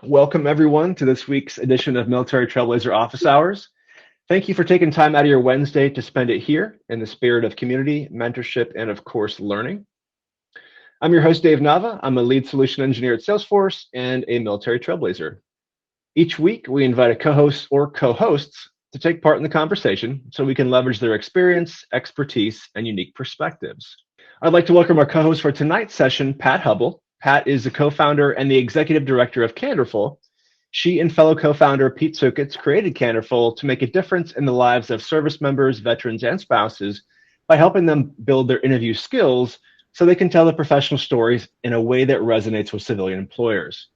Welcome everyone to this week's edition of Military Trailblazer Office Hours. Thank you for taking time out of your Wednesday to spend it here in the spirit of community, mentorship, and of course, learning. I'm your host, Dave Nava. I'm a lead solution engineer at Salesforce and a military trailblazer. Each week, we invite a co-host or co-hosts to take part in the conversation so we can leverage their experience, expertise, and unique perspectives. I'd like to welcome our co-host for tonight's session, Pat Hubbell. Pat is the co-founder and the executive director of Candorful. She and fellow co-founder Pete Sukitz created Candorful to make a difference in the lives of service members, veterans, and spouses by helping them build their interview skills so they can tell their professional stories in a way that resonates with civilian employers.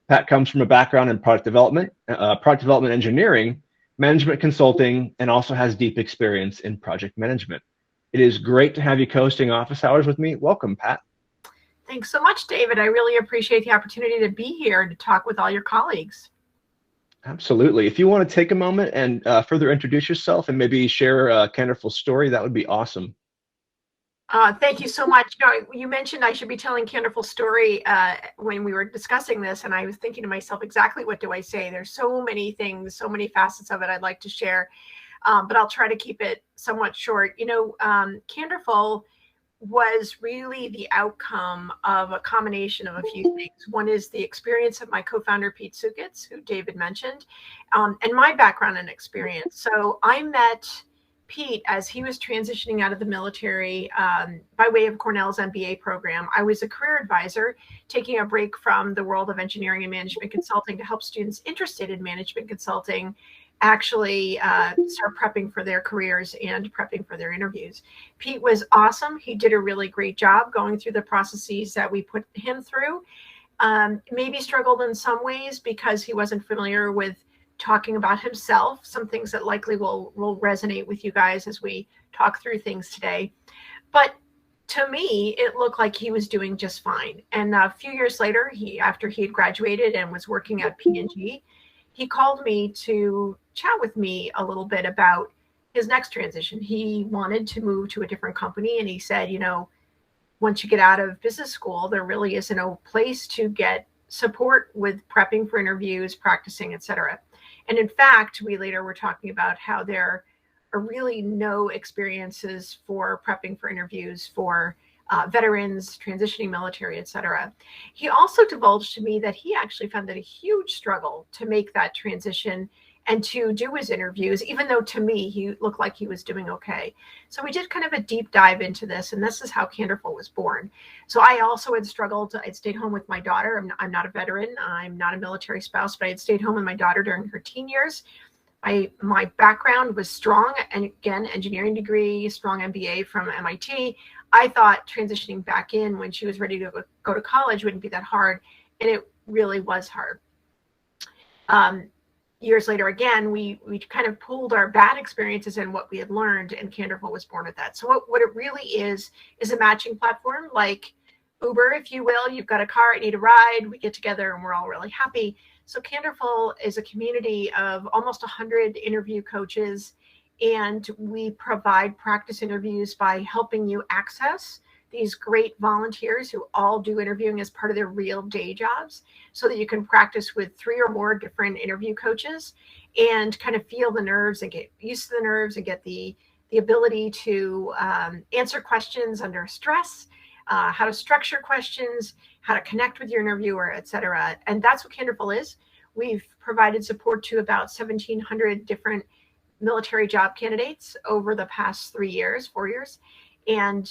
Pat comes from a background in product development engineering, management consulting, and also has deep experience in project management. It is great to have you co-hosting Office Hours with me. Welcome, Pat. Thanks so much, David. I really appreciate the opportunity to be here and to talk with all your colleagues. Absolutely. If you want to take a moment and further introduce yourself and maybe share a Candorful story, that would be awesome. Thank you so much. You mentioned I should be telling Candorful story when we were discussing this, and I was thinking to myself, exactly what do I say? There's so many things, so many facets of it I'd like to share, but I'll try to keep it somewhat short. Candorful was really the outcome of a combination of a few things. One is the experience of my co-founder, Pete Sukitz, who David mentioned, and my background and experience. So I met Pete as he was transitioning out of the military by way of Cornell's MBA program. I was a career advisor taking a break from the world of engineering and management consulting to help students interested in management consulting actually start prepping for their careers and prepping for their interviews. Pete was awesome. He did a really great job going through the processes that we put him through. Maybe struggled in some ways because he wasn't familiar with talking about himself, some things that likely will resonate with you guys as we talk through things today. But to me, it looked like he was doing just fine. And a few years later, after he had graduated and was working at P&G, he called me to chat with me a little bit about his next transition. He wanted to move to a different company. And he said, once you get out of business school, there really isn't a place to get support with prepping for interviews, practicing, et cetera. And in fact, we later were talking about how there are really no experiences for prepping for interviews for veterans, transitioning military, et cetera. He also divulged to me that he actually found it a huge struggle to make that transition and to do his interviews, even though to me, he looked like he was doing okay. So we did kind of a deep dive into this, and this is how Candorful was born. So I also had struggled. I'd stayed home with my daughter. I'm not a veteran. I'm not a military spouse, but I had stayed home with my daughter during her teen years. My background was strong, and again, engineering degree, strong MBA from MIT. I thought transitioning back in when she was ready to go to college wouldn't be that hard, and it really was hard. Years later, again, we kind of pulled our bad experiences and what we had learned, and Candorful was born at that. So what it really is a matching platform like Uber, if you will. You've got a car, I need a ride, we get together and we're all really happy. So Candorful is a community of almost 100 interview coaches, and we provide practice interviews by helping you access these great volunteers who all do interviewing as part of their real day jobs so that you can practice with 3 or more different interview coaches and kind of feel the nerves and get used to the nerves and get the ability to answer questions under stress, how to structure questions, how to connect with your interviewer, et cetera. And that's what Candorful is. We've provided support to about 1,700 different military job candidates over the past 4 years. And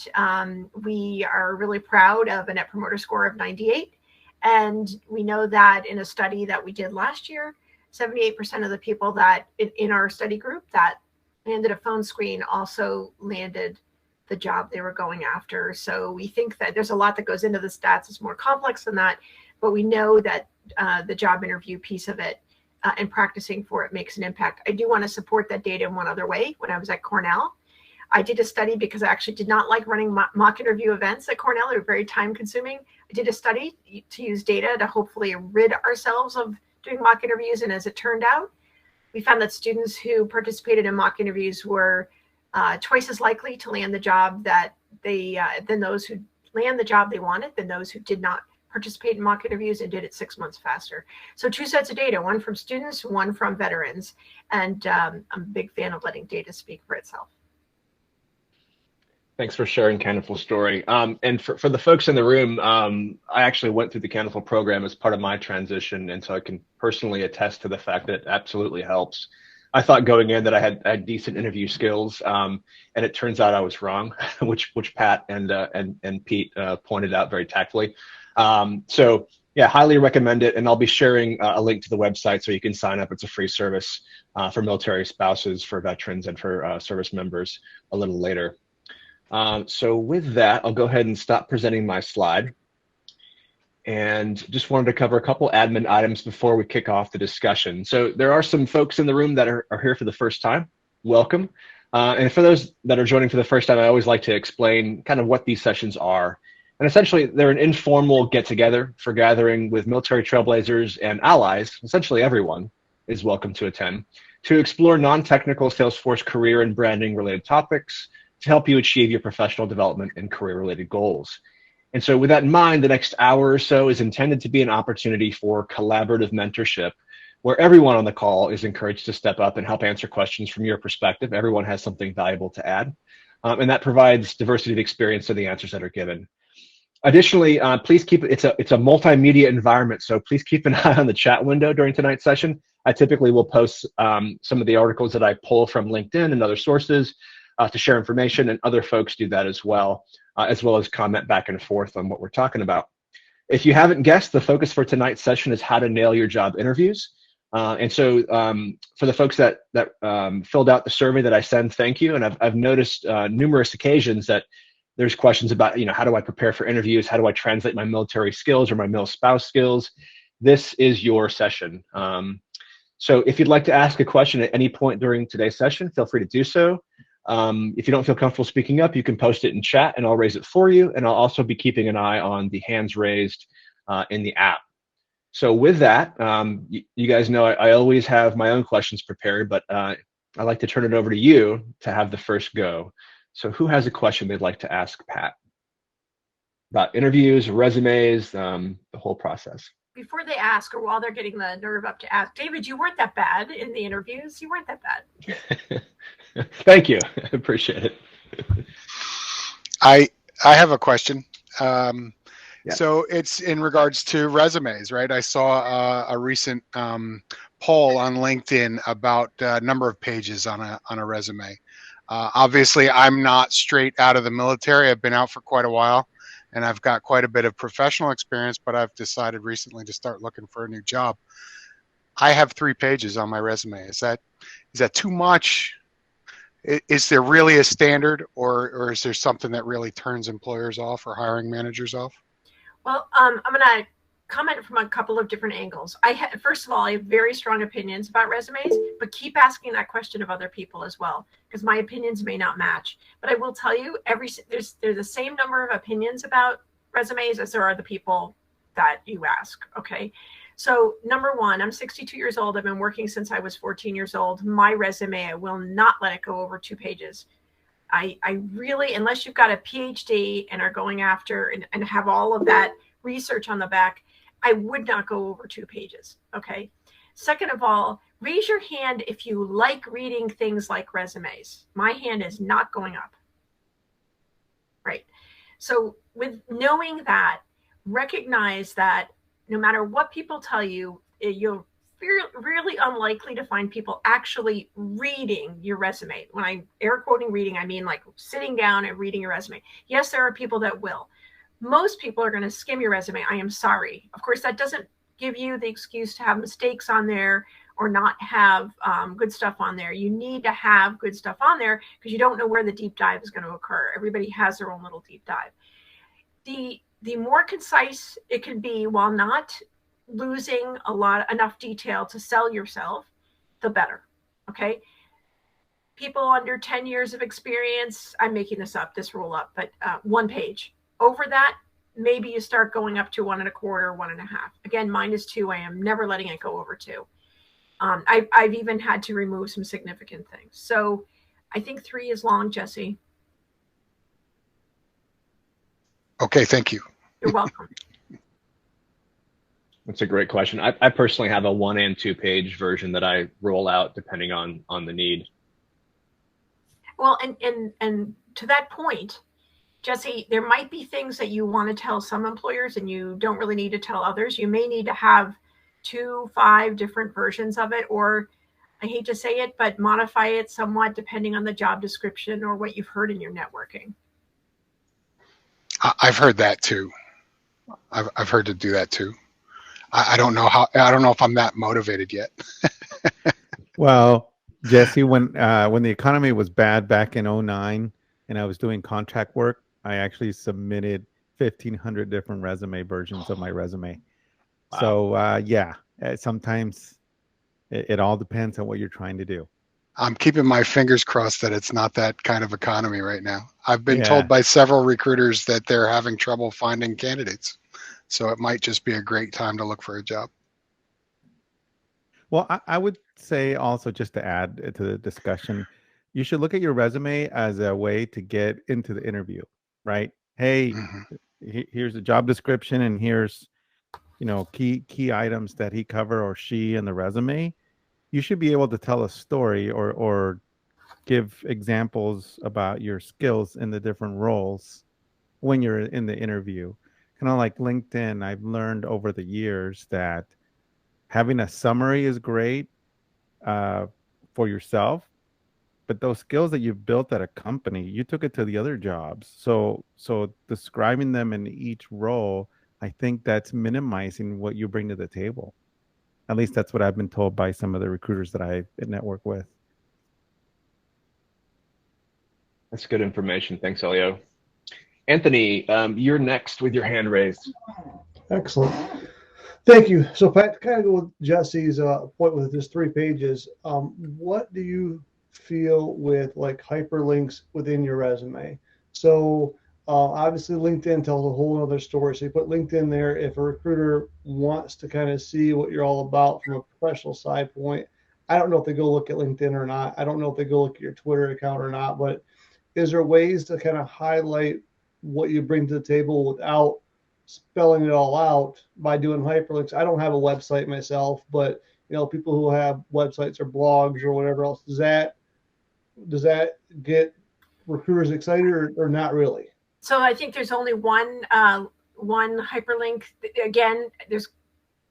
we are really proud of a Net Promoter Score of 98. And we know that in a study that we did last year, 78% of the people that in our study group that landed a phone screen also landed the job they were going after. So we think that there's a lot that goes into the stats. It's more complex than that, but we know that the job interview piece of it and practicing for it makes an impact. I do want to support that data in one other way. When I was at Cornell, I did a study because I actually did not like running mock interview events at Cornell. They were very time consuming. I did a study to use data to hopefully rid ourselves of doing mock interviews. And as it turned out, we found that students who participated in mock interviews were twice as likely to land the job that they than those who land the job they wanted than those who did not participate in mock interviews and did it 6 months faster. So 2 sets of data, one from students, one from veterans. And I'm a big fan of letting data speak for itself. Thanks for sharing Candorful's story. And for the folks in the room, I actually went through the Candorful program as part of my transition, and so I can personally attest to the fact that it absolutely helps. I thought going in that I had decent interview skills, and it turns out I was wrong, which Pat and Pete pointed out very tactfully. So yeah, highly recommend it, and I'll be sharing a link to the website so you can sign up. It's a free service for military spouses, for veterans, and for service members a little later. So with that, I'll go ahead and stop presenting my slide. And just wanted to cover a couple admin items before we kick off the discussion. So there are some folks in the room that are here for the first time. Welcome. And for those that are joining for the first time, I always like to explain kind of what these sessions are. And essentially, they're an informal get-together for gathering with military trailblazers and allies. Essentially, everyone is welcome to attend, to explore non-technical Salesforce career and branding related topics to help you achieve your professional development and career-related goals. And so with that in mind, the next hour or so is intended to be an opportunity for collaborative mentorship, where everyone on the call is encouraged to step up and help answer questions from your perspective. Everyone has something valuable to add, and that provides diversity of experience to the answers that are given. Additionally, please keep it's a multimedia environment, so please keep an eye on the chat window during tonight's session. I typically will post some of the articles that I pull from LinkedIn and other sources to share information, and other folks do that as well as comment back and forth on what we're talking about. If you haven't guessed, the focus for tonight's session is how to nail your job interviews. And so for the folks that filled out the survey that I send, thank you. And I've noticed numerous occasions that there's questions about, how do I prepare for interviews? How do I translate my military skills or my mil spouse skills? This is your session. So if you'd like to ask a question at any point during today's session, feel free to do so. If you don't feel comfortable speaking up, you can post it in chat and I'll raise it for you. And I'll also be keeping an eye on the hands raised in the app. So with that, you guys know I always have my own questions prepared, but I'd like to turn it over to you to have the first go. So who has a question they'd like to ask Pat about interviews, resumes, the whole process? Before they ask, or while they're getting the nerve up to ask, David, you weren't that bad in the interviews. You weren't that bad. Thank you. I appreciate it. I have a question. Yeah. So it's in regards to resumes, right? I saw a recent poll on LinkedIn about number of pages on a resume. Obviously, I'm not straight out of the military. I've been out for quite a while, and I've got quite a bit of professional experience, but I've decided recently to start looking for a new job. I have 3 pages on my resume. Is that too much? Is there really a standard, or is there something that really turns employers off or hiring managers off? Well, I'm going to comment from a couple of different angles. First of all, I have very strong opinions about resumes, but keep asking that question of other people as well, because my opinions may not match. But I will tell you, there's the same number of opinions about resumes as there are the people that you ask. Okay. So number one, I'm 62 years old. I've been working since I was 14 years old. My resume, I will not let it go over 2 pages. I really, unless you've got a PhD and are going after and have all of that research on the back, I would not go over 2 pages. Okay. Second of all, raise your hand if you like reading things like resumes. My hand is not going up. Right. So with knowing that, recognize that no matter what people tell you, you're really unlikely to find people actually reading your resume. When I air quoting reading, I mean like sitting down and reading your resume. Yes, there are people that will. Most people are going to skim your resume. I am sorry. Of course, that doesn't give you the excuse to have mistakes on there or not have good stuff on there. You need to have good stuff on there because you don't know where the deep dive is going to occur. Everybody has their own little deep dive. The more concise it can be while not losing enough detail to sell yourself, the better. Okay. People under 10 years of experience, I'm making this rule up, but 1 page. Over that, maybe you start going up to 1 1/4, 1 1/2. Again, mine is 2. I am never letting it go over 2. I've even had to remove some significant things. So I think 3 is long, Jesse. Okay, thank you. You're welcome. That's a great question. I personally have a 1 and 2 page version that I roll out depending on the need. Well, and to that point, Jesse, there might be things that you want to tell some employers and you don't really need to tell others. You may need to have 2, 5 different versions of it, or I hate to say it, but modify it somewhat depending on the job description or what you've heard in your networking. I've heard that too. I've heard to do that too. I don't know if I'm that motivated yet. Well, Jesse, when the economy was bad back in 2009 and I was doing contract work, I actually submitted 1,500 different resume versions of my resume. Wow. So yeah, sometimes it all depends on what you're trying to do. I'm keeping my fingers crossed that it's not that kind of economy right now. I've been told by several recruiters that they're having trouble finding candidates. So it might just be a great time to look for a job. Well, I would say also, just to add to the discussion, you should look at your resume as a way to get into the interview, right? Hey, here's the job description and here's, key items that he cover or she in the resume. You should be able to tell a story or give examples about your skills in the different roles when you're in the interview. Kind of like LinkedIn, I've learned over the years that having a summary is great for yourself, but those skills that you've built at a company, you took it to the other jobs. So describing them in each role, I think that's minimizing what you bring to the table. At least that's what I've been told by some of the recruiters that I network with. That's good information. Thanks, Elio. Anthony, you're next with your hand raised. Excellent. Thank you. So Pat, to kind of go with Jesse's point with just 3 pages, what do you feel with like hyperlinks within your resume? So obviously LinkedIn tells a whole other story. So you put LinkedIn there. If a recruiter wants to kind of see what you're all about from a professional side point, I don't know if they go look at LinkedIn or not. I don't know if they go look at your Twitter account or not, but is there ways to kind of highlight what you bring to the table without spelling it all out by doing hyperlinks? I don't have a website myself, but people who have websites or blogs or whatever else, does that get recruiters excited or not really? So I think there's only one hyperlink. Again,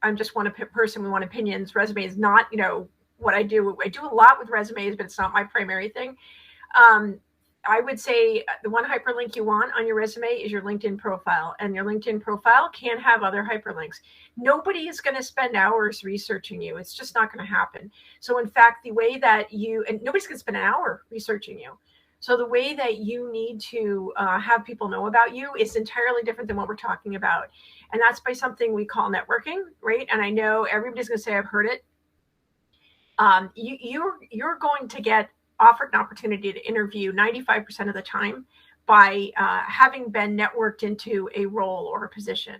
I'm just one person with one opinions. Resume is not, what I do. I do a lot with resumes, but it's not my primary thing. I would say the one hyperlink you want on your resume is your LinkedIn profile, and your LinkedIn profile can have other hyperlinks. Nobody is going to spend hours researching you. It's just not going to happen. So in fact, the way that and nobody's going to spend an hour researching you. So the way that you need to have people know about you is entirely different than what we're talking about. And that's by something we call networking, right? And I know everybody's going to say, I've heard it. You're going to get offered an opportunity to interview 95% of the time by having been networked into a role or a position.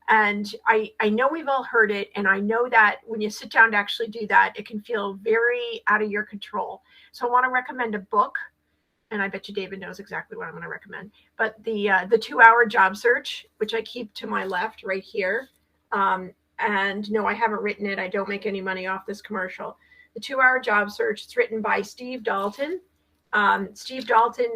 And I know we've all heard it. And I know that when you sit down to actually do that, it can feel very out of your control. So I want to recommend a book. And I bet you David knows exactly what I'm going to recommend. But the 2-hour job search, which I keep to my left right here. And no, I haven't written it. I don't make any money off this commercial. The 2-hour job search. It's written by Steve Dalton. Steve Dalton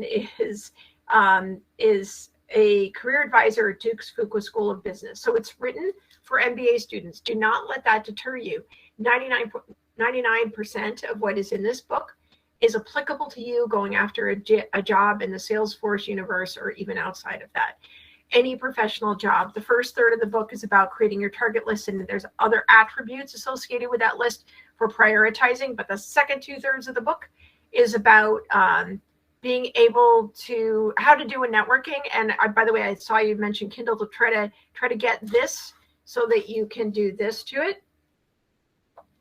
is a career advisor at Duke's Fuqua School of Business. So it's written for MBA students. Do not let that deter you. 99% of what is in this book is applicable to you going after a job in the Salesforce universe or even outside of that. Any professional job. The first third of the book is about creating your target list, and there's other attributes associated with that list for prioritizing. But the second 2/3 of the book is about being able to how to do a networking. And by the way, I saw you mention Kindle to try to get this so that you can do this to it.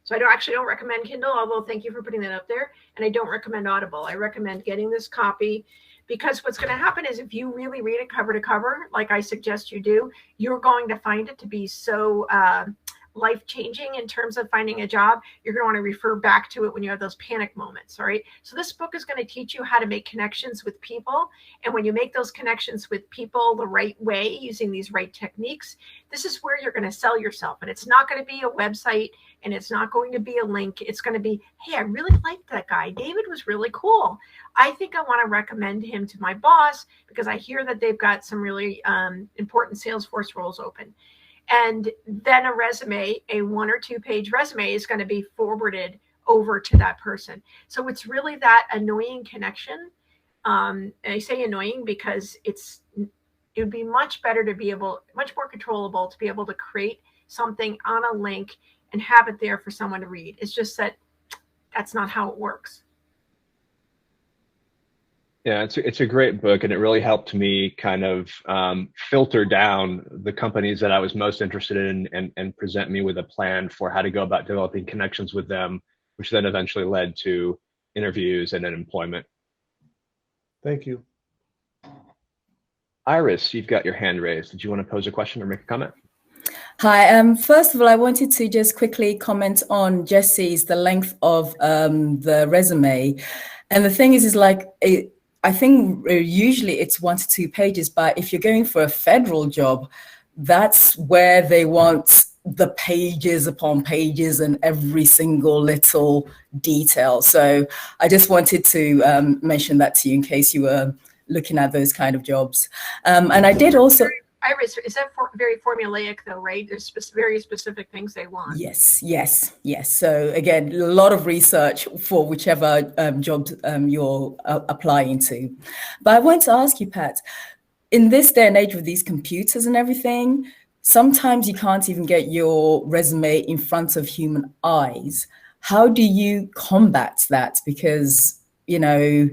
So I don't recommend Kindle, although thank you for putting that up there. And I don't recommend Audible. I recommend getting this copy, because what's going to happen is if you really read it cover to cover, like I suggest you do, you're going to find it to be so life-changing in terms of finding a job, you're going to want to refer back to it when you have those panic moments. All right. So this book is going to teach you how to make connections with people. And when you make those connections with people the right way, using these right techniques, this is where you're going to sell yourself. And it's not going to be a website, and it's not going to be a link. It's going to be, hey, I really liked that guy. David was really cool. I think I want to recommend him to my boss because I hear that they've got some really important Salesforce roles open. And then a resume, a 1 or 2 page resume, is going to be forwarded over to that person. So it's really that annoying connection. And I say annoying because it would be much better to be able, much more controllable to be able to create something on a link and have it there for someone to read. It's just that that's not how it works. Yeah, it's a great book, and it really helped me kind of filter down the companies that I was most interested in and present me with a plan for how to go about developing connections with them, which then eventually led to interviews and then employment. Thank you. Iris, you've got your hand raised. Did you want to pose a question or make a comment? Hi. First of all, I wanted to just quickly comment on Jesse's, the length of the resume. And the thing is like, I think usually it's 1 to 2 pages, but if you're going for a federal job, that's where they want the pages upon pages and every single little detail. So I just wanted to mention that to you in case you were looking at those kind of jobs. And I did also... Iris, is that very formulaic though, right? There's very specific things they want. Yes. So again, a lot of research for whichever job you're applying to. But I want to ask you, Pat, in this day and age with these computers and everything, sometimes you can't even get your resume in front of human eyes. How do you combat that? Because, you know,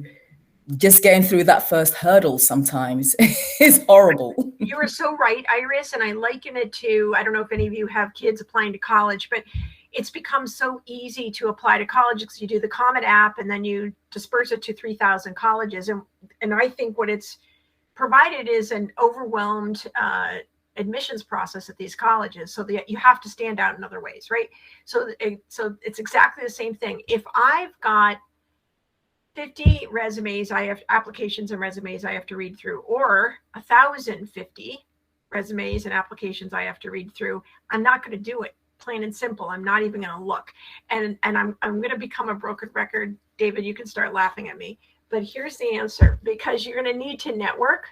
just getting through that first hurdle sometimes is horrible. You are so right, Iris. And I liken it to, I don't know if any of you have kids applying to college, but it's become so easy to apply to college because you do the Comet app and then you disperse it to 3,000 colleges. And I think what it's provided is an overwhelmed admissions process at these colleges, so that you have to stand out in other ways, right? So it's exactly the same thing. If I've got 50 resumes, I have applications and resumes I have to read through, or 1,050 resumes and applications I have to read through, I'm not going to do it. Plain and simple. I'm not even going to look. And I'm going to become a broken record. David, you can start laughing at me, but here's the answer: because you're going to need to network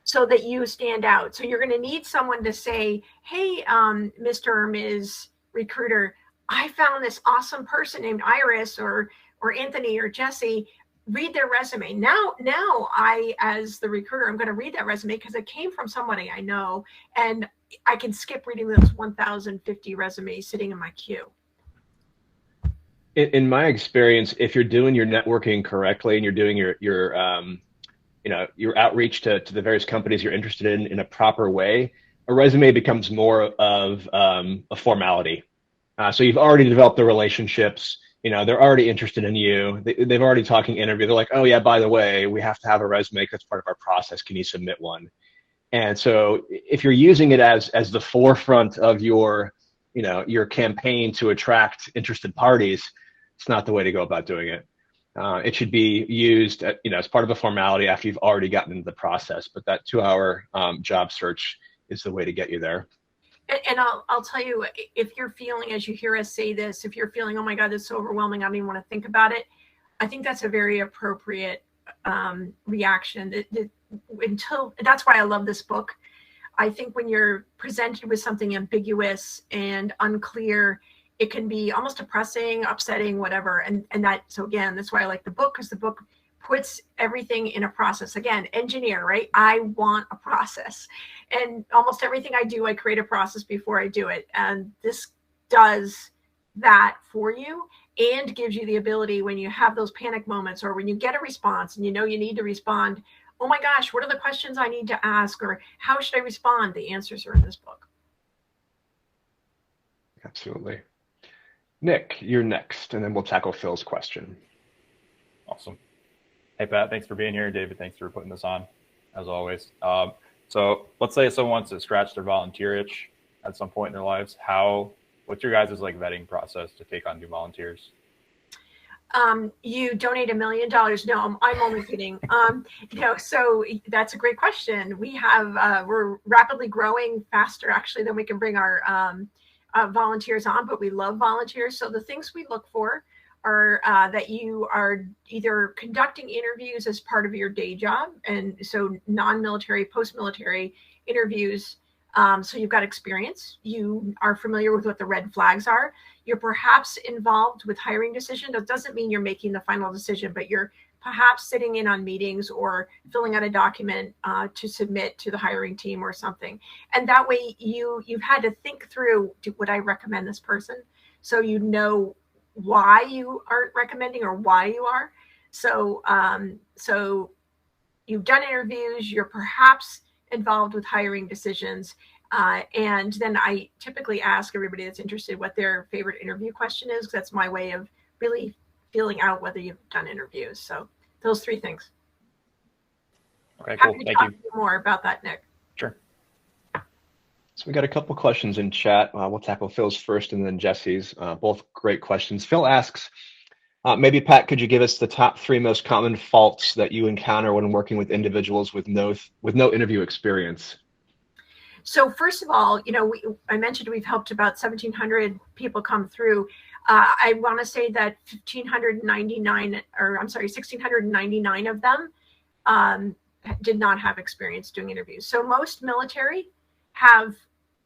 so that you stand out. So you're going to need someone to say, hey, Mr. or Ms. Recruiter, I found this awesome person named Iris or Anthony or Jesse. Read their resume. Now I, as the recruiter, I'm going to read that resume because it came from somebody I know, and I can skip reading those 1,050 resumes sitting in my queue. In my experience, if you're doing your networking correctly and you're doing your outreach to the various companies you're interested in a proper way, a resume becomes more of a formality. So you've already developed the relationships. You know, they're already interested in you. They've already talking interview. They're like, oh yeah, by the way, we have to have a resume because it's part of our process. Can you submit one? And so if you're using it as the forefront of your campaign to attract interested parties, it's not the way to go about doing it. It should be used as part of a formality after you've already gotten into the process. But that 2-hour job search is the way to get you there. And I'll tell you, if you're feeling, as you hear us say this, if you're feeling, oh my God, this is so overwhelming, I don't even want to think about it, I think that's a very appropriate reaction. That's why I love this book. I think when you're presented with something ambiguous and unclear, it can be almost depressing, upsetting, whatever. So again, that's why I like the book, because the book puts everything in a process. Again, engineer, right? I want a process. And almost everything I do, I create a process before I do it. And this does that for you and gives you the ability when you have those panic moments or when you get a response and you know you need to respond, oh my gosh, what are the questions I need to ask, or how should I respond? The answers are in this book. Absolutely. Nick, you're next, and then we'll tackle Phil's question. Awesome. Hey, Pat, thanks for being here. David, thanks for putting this on, as always. So let's say someone wants to scratch their volunteer itch at some point in their lives. How What's your guys' like vetting process to take on new volunteers? You donate $1 million. No, I'm only kidding. So that's a great question. We have, we're rapidly growing faster actually than we can bring our volunteers on, but we love volunteers. So the things we look for are that you are either conducting interviews as part of your day job. And so non-military, post-military interviews. So you've got experience. You are familiar with what the red flags are. You're perhaps involved with hiring decision. That doesn't mean you're making the final decision, but you're perhaps sitting in on meetings or filling out a document to submit to the hiring team or something. And that way you've had to think through, would I recommend this person? So you know why you aren't recommending or why you are. So you've done interviews, you're perhaps involved with hiring decisions. And then I typically ask everybody that's interested what their favorite interview question is. That's my way of really feeling out whether you've done interviews. So those 3 things. Okay, cool. Thank you. More about that, Nick. Sure. So we got a couple questions in chat. We'll tackle Phil's first and then Jesse's. Both great questions. Phil asks, maybe Pat, could you give us the top 3 most common faults that you encounter when working with individuals with no interview experience? So first of all, I mentioned we've helped about 1,700 people come through. I want to say that 1,699 of them did not have experience doing interviews. So most military have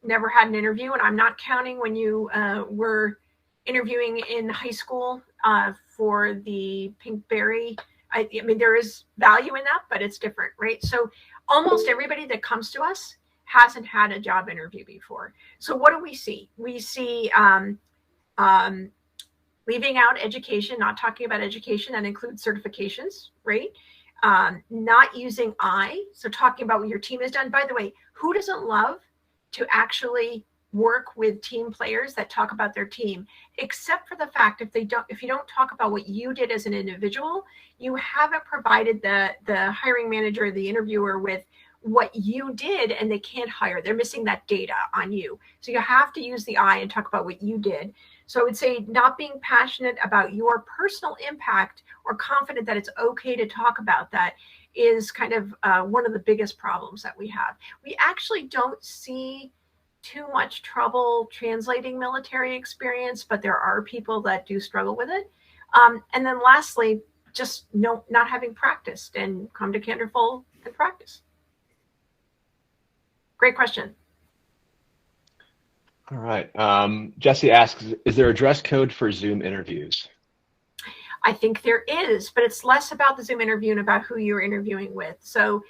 never had an interview, and I'm not counting when you were interviewing in high school for the Pink Berry. I mean, there is value in that, but it's different, right? So almost everybody that comes to us hasn't had a job interview before. So what do we see? We see leaving out education, not talking about education, that includes certifications, right? Not using I, so talking about what your team has done. By the way, who doesn't love to actually work with team players that talk about their team, except for the fact if you don't talk about what you did as an individual, you haven't provided the hiring manager, the interviewer with what you did, and they can't hire. They're missing that data on you. So you have to use the I and talk about what you did. So I would say not being passionate about your personal impact or confident that it's okay to talk about that is kind of one of the biggest problems that we have. We actually don't see too much trouble translating military experience, but there are people that do struggle with it. And then lastly, just not having practiced, and come to Candorful and practice. Great question. All right. Jesse asks, is there a dress code for Zoom interviews? I think there is, but it's less about the Zoom interview and about who you're interviewing with. So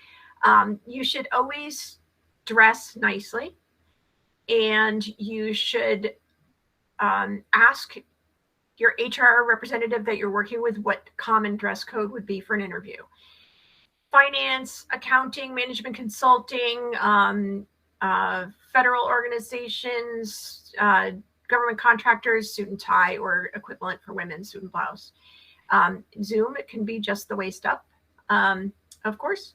you should always dress nicely, and you should ask your HR representative that you're working with what common dress code would be for an interview. Finance, accounting, management consulting, federal organizations, government contractors, suit and tie, or equivalent for women, suit and blouse. Zoom, it can be just the waist up, of course.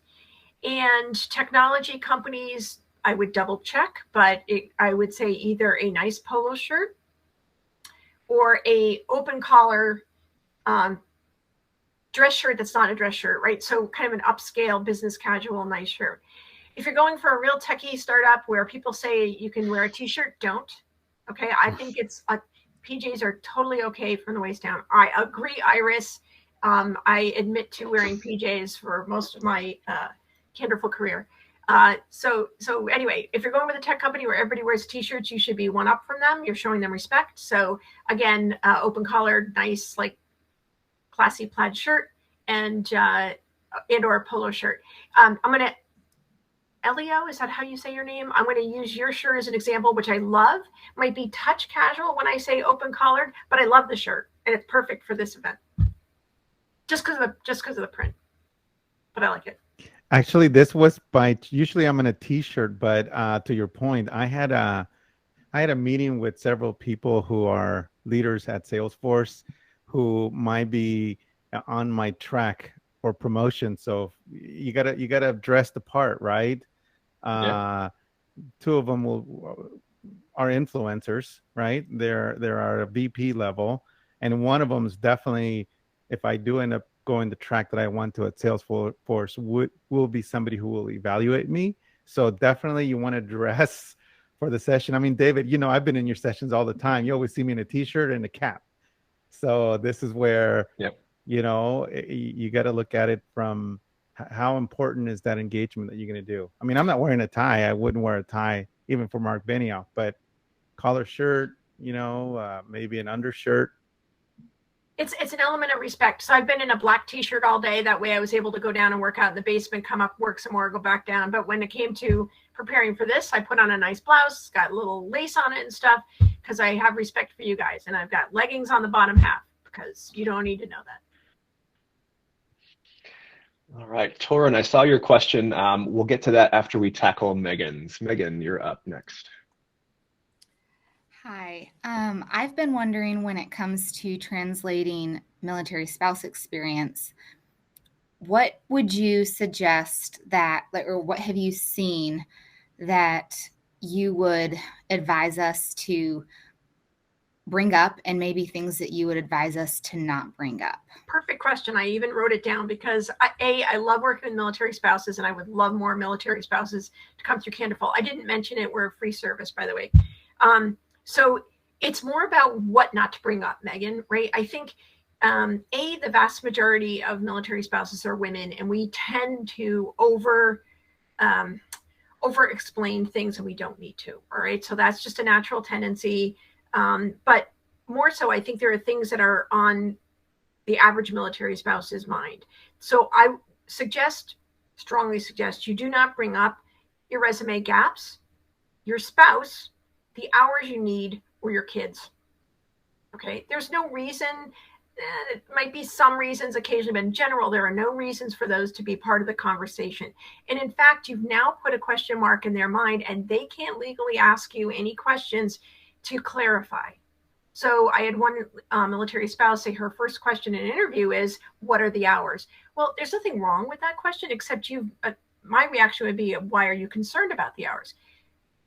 And technology companies, I would double check, but I would say either a nice polo shirt or a open collar dress shirt that's not a dress shirt, right? So kind of an upscale business casual nice shirt. If you're going for a real techie startup where people say you can wear a t-shirt, don't. Okay, I think it's PJs are totally okay from the waist down. I agree, Iris. I admit to wearing PJs for most of my Candorful career. So anyway, if you're going with a tech company where everybody wears t-shirts, you should be one up from them. You're showing them respect. So again, open collared, nice, like classy plaid shirt and or a polo shirt. I'm gonna, Elio, is that how you say your name? I'm going to use your shirt as an example, which I love. Might be touch casual when I say open collared, but I love the shirt and it's perfect for this event. Just because of the print, but I like it. Actually, this was usually I'm in a t-shirt, but to your point, I had a meeting with several people who are leaders at Salesforce who might be on my track or promotion. So you gotta dress the part, right? Yeah. Two of them are influencers, right? There are a VP level, and one of them is definitely, if I do end up going the track that I want to at Salesforce, will be somebody who will evaluate me. So definitely you want to dress for the session. I mean, David, you know, I've been in your sessions all the time. You always see me in a t-shirt and a cap. So this is where, you know, you got to look at it from how important is that engagement that you're going to do. I mean, I'm not wearing a tie. I wouldn't wear a tie even for Mark Benioff, but collar shirt, you know, maybe an undershirt. It's an element of respect. So I've been in a black t-shirt all day. That way I was able to go down and work out in the basement, come up, work some more, go back down. But when it came to preparing for this, I put on a nice blouse, got a little lace on it and stuff, because I have respect for you guys. And I've got leggings on the bottom half because you don't need to know that. All right, Torin, I saw your question. We'll get to that after we tackle Megan's. Megan, you're up next. Hi. I've been wondering, when it comes to translating military spouse experience, what would you suggest that, or what have you seen that you would advise us to bring up, and maybe things that you would advise us to not bring up? Perfect question. I even wrote it down because I love working with military spouses, and I would love more military spouses to come through Candorful. I didn't mention it. We're a free service, by the way. So it's more about what not to bring up, Megan, right? I think, the vast majority of military spouses are women, and we tend to over explain things and we don't need to, all right? So that's just a natural tendency. But more so, I think there are things that are on the average military spouse's mind. So I strongly suggest you do not bring up your resume gaps, your spouse, the hours you need, or your kids. Okay, there's no reason. It might be some reasons occasionally, but in general, there are no reasons for those to be part of the conversation. And in fact, you've now put a question mark in their mind, and they can't legally ask you any questions to clarify. So I had one military spouse say her first question in an interview is, what are the hours? Well, there's nothing wrong with that question, except my reaction would be, why are you concerned about the hours?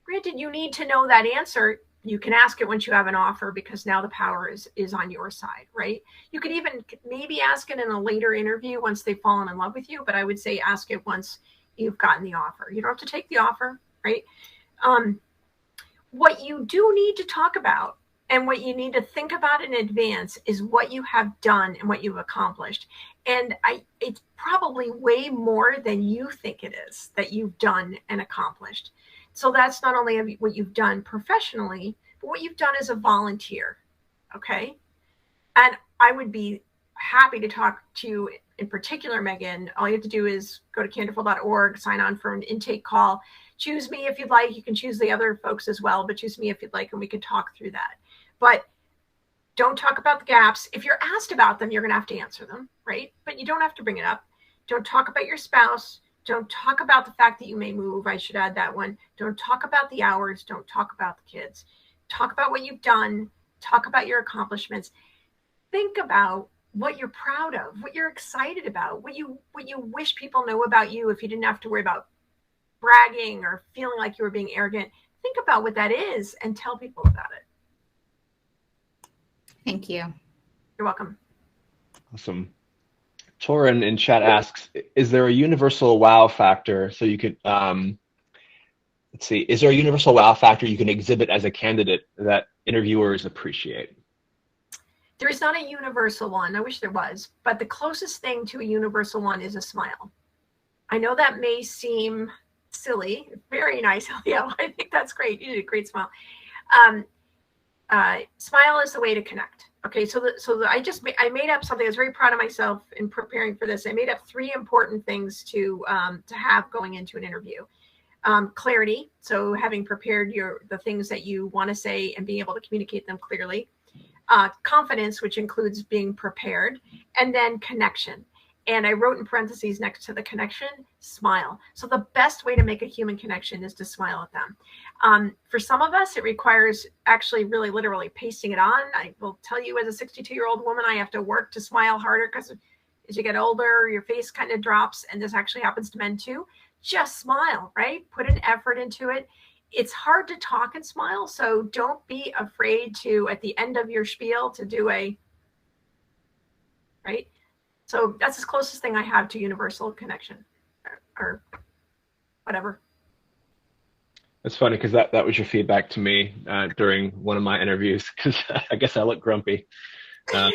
Granted, you need to know that answer. You can ask it once you have an offer, because now the power is on your side, right? You could even maybe ask it in a later interview once they've fallen in love with you, but I would say ask it once you've gotten the offer. You don't have to take the offer, right? What you do need to talk about, and what you need to think about in advance, is what you have done and what you've accomplished. And it's probably way more than you think it is that you've done and accomplished. So that's not only what you've done professionally, but what you've done as a volunteer, okay? And I would be happy to talk to you in particular, Megan. All you have to do is go to candorful.org, sign on for an intake call. Choose me if you'd like. You can choose the other folks as well, but choose me if you'd like, and we can talk through that. But don't talk about the gaps. If you're asked about them, you're going to have to answer them, right? But you don't have to bring it up. Don't talk about your spouse. Don't talk about the fact that you may move. I should add that one. Don't talk about the hours. Don't talk about the kids. Talk about what you've done. Talk about your accomplishments. Think about what you're proud of, what you're excited about, what you wish people know about you if you didn't have to worry about bragging or feeling like you were being arrogant. Think about what that is and tell people about it. Thank you. You're welcome. Awesome. Torin in chat asks, is there a universal wow factor? So you could, let's see, is there a universal wow factor you can exhibit as a candidate that interviewers appreciate? There is not a universal one. I wish there was, but the closest thing to a universal one is a smile. I know that may seem silly. Very nice, Elio. I think that's great. You did a great smile. Smile is the way to connect. Okay, so I made up something. I was very proud of myself in preparing for this. I made up 3 important things to have going into an interview. Clarity, so having prepared the things that you want to say and being able to communicate them clearly. Confidence, which includes being prepared, and then connection. And I wrote in parentheses next to the connection, smile. So the best way to make a human connection is to smile at them. For some of us, it requires actually really literally pasting it on. I will tell you, as a 62-year-old woman, I have to work to smile harder because as you get older, your face kind of drops. And this actually happens to men too. Just smile, right? Put an effort into it. it's hard to talk and smile. So don't be afraid to, at the end of your spiel, to do a, right? So that's the closest thing I have to universal connection or whatever. It's funny because that was your feedback to me during one of my interviews, because I guess I look grumpy. Well,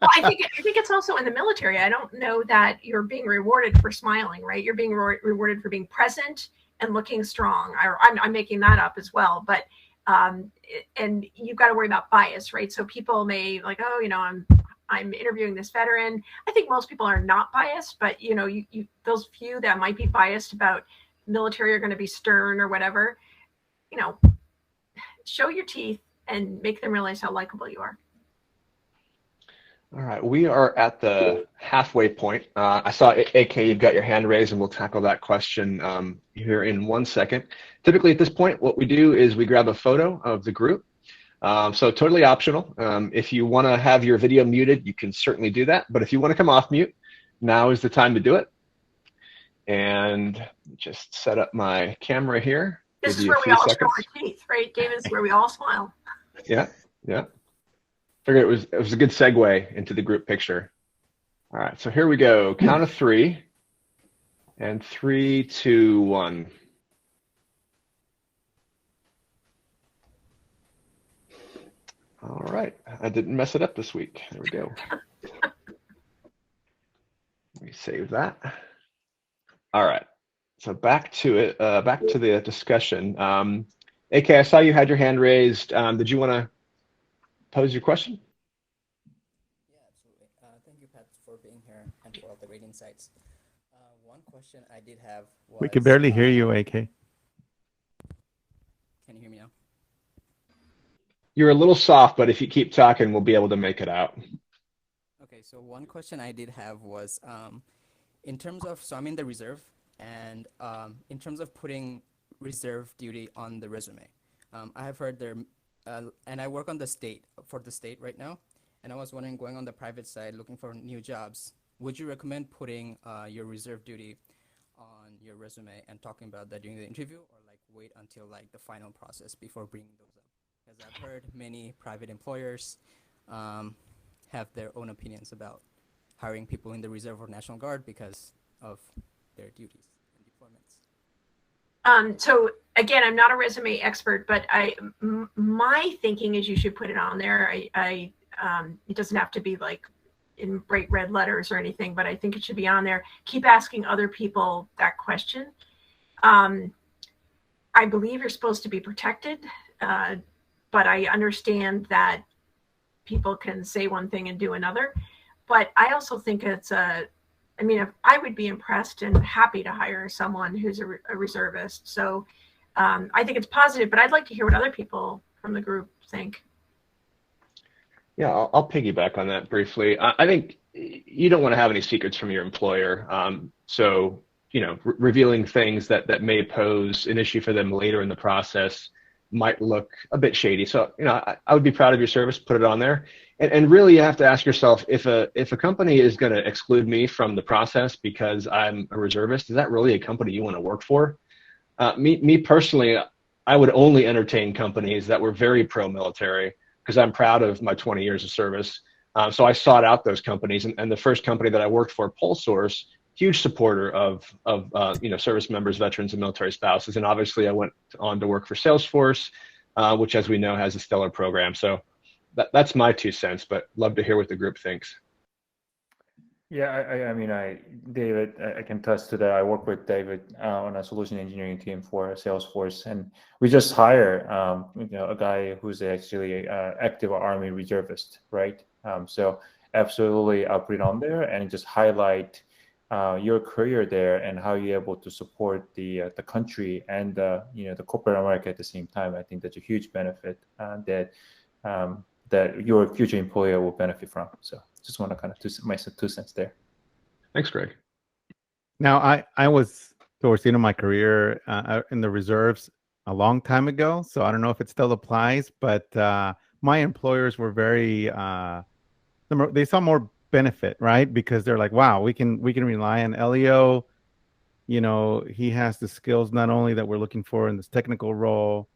I think it's also in the military. I don't know that you're being rewarded for smiling, right? You're being rewarded for being present and looking strong. I'm making that up as well, but and you've got to worry about bias, right? So people may like, oh, you know, I'm interviewing this veteran. I think most people are not biased, but you know, you those few that might be biased about military are going to be stern or whatever. You know, show your teeth and make them realize how likable you are. All right, we are at the halfway point. I saw, AK, you've got your hand raised, and we'll tackle that question here in 1 second. Typically at this point, what we do is we grab a photo of the group. So totally optional. If you want to have your video muted, you can certainly do that. But if you want to come off mute, now is the time to do it. And just set up my camera here. This is where we all show our teeth, right, David? This is where we all smile. Yeah, yeah. Figured it was a good segue into the group picture. All right, so here we go. Count of 3, and 3, 2, 1. All right, I didn't mess it up this week. There we go. Let me save that. All right, so back to it. Back to the discussion. AK, I saw you had your hand raised. Did you want to pose your question? Yeah, absolutely. Thank you, Pat, for being here and for all the great insights. One question I did have was... We can barely hear you, AK. Can you hear me now? You're a little soft, but if you keep talking, we'll be able to make it out. Okay, so one question I did have was, in terms of, so I'm in the reserve, and in terms of putting reserve duty on the resume, I have heard there, and I work on the state, for the state right now, and I was wondering, going on the private side, looking for new jobs, would you recommend putting your reserve duty on your resume and talking about that during the interview, or like wait until like the final process before bringing those up? Because I've heard many private employers have their own opinions about hiring people in the reserve or National Guard because of their duties and deployments. So again, I'm not a resume expert, but my thinking is you should put it on there. It doesn't have to be like in bright red letters or anything, but I think it should be on there. Keep asking other people that question. I believe you're supposed to be protected, but I understand that people can say one thing and do another. But I also think it's I mean, I would be impressed and happy to hire someone who's a reservist. So I think it's positive, but I'd like to hear what other people from the group think. Yeah, I'll piggyback on that briefly. I think you don't want to have any secrets from your employer. So, you know, revealing things that may pose an issue for them later in the process might look a bit shady. So, you know, I would be proud of your service, put it on there. And really, you have to ask yourself, if a company is going to exclude me from the process because I'm a reservist, is that really a company you want to work for? Me personally, I would only entertain companies that were very pro-military, because I'm proud of my 20 years of service. So I sought out those companies, and the first company that I worked for, PulseSource, huge supporter of you know, service members, veterans, and military spouses. And obviously, I went on to work for Salesforce, which, as we know, has a stellar program. So that's my 2 cents, but love to hear what the group thinks. Yeah, I mean, David, I can attest to that. I work with David on a solution engineering team for Salesforce, and we just hire, you know, a guy who's actually active Army reservist, right? So absolutely, I'll put it on there and just highlight your career there and how you're able to support the country and you know, the corporate America at the same time. I think that's a huge benefit that your future employer will benefit from. So just want to kind of my 2 cents there. Thanks, Greg. Now, I was towards the end of my career in the reserves a long time ago, so I don't know if it still applies, but my employers were very, they saw more benefit, right? Because they're like, wow, we can rely on Elio he has the skills not only that we're looking for in this technical role,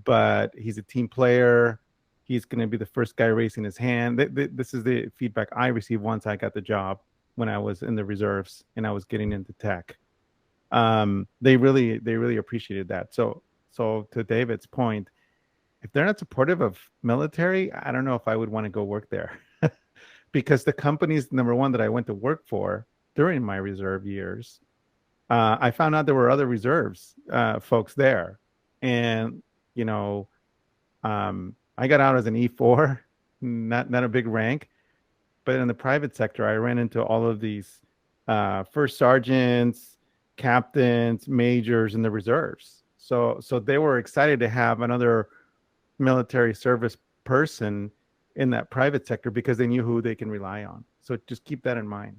but he's a team player. He's going to be the first guy raising his hand. This is the feedback I received once I got the job when I was in the reserves and I was getting into tech. They really appreciated that. So to David's point, if they're not supportive of military, I don't know if I would want to go work there. Because the companies, number one, that I went to work for during my reserve years, I found out there were other reserves folks there. And, I got out as an E4, not a big rank. But in the private sector, I ran into all of these first sergeants, captains, majors in the reserves. So they were excited to have another military service person in that private sector because they knew who they can rely on. So just keep that in mind.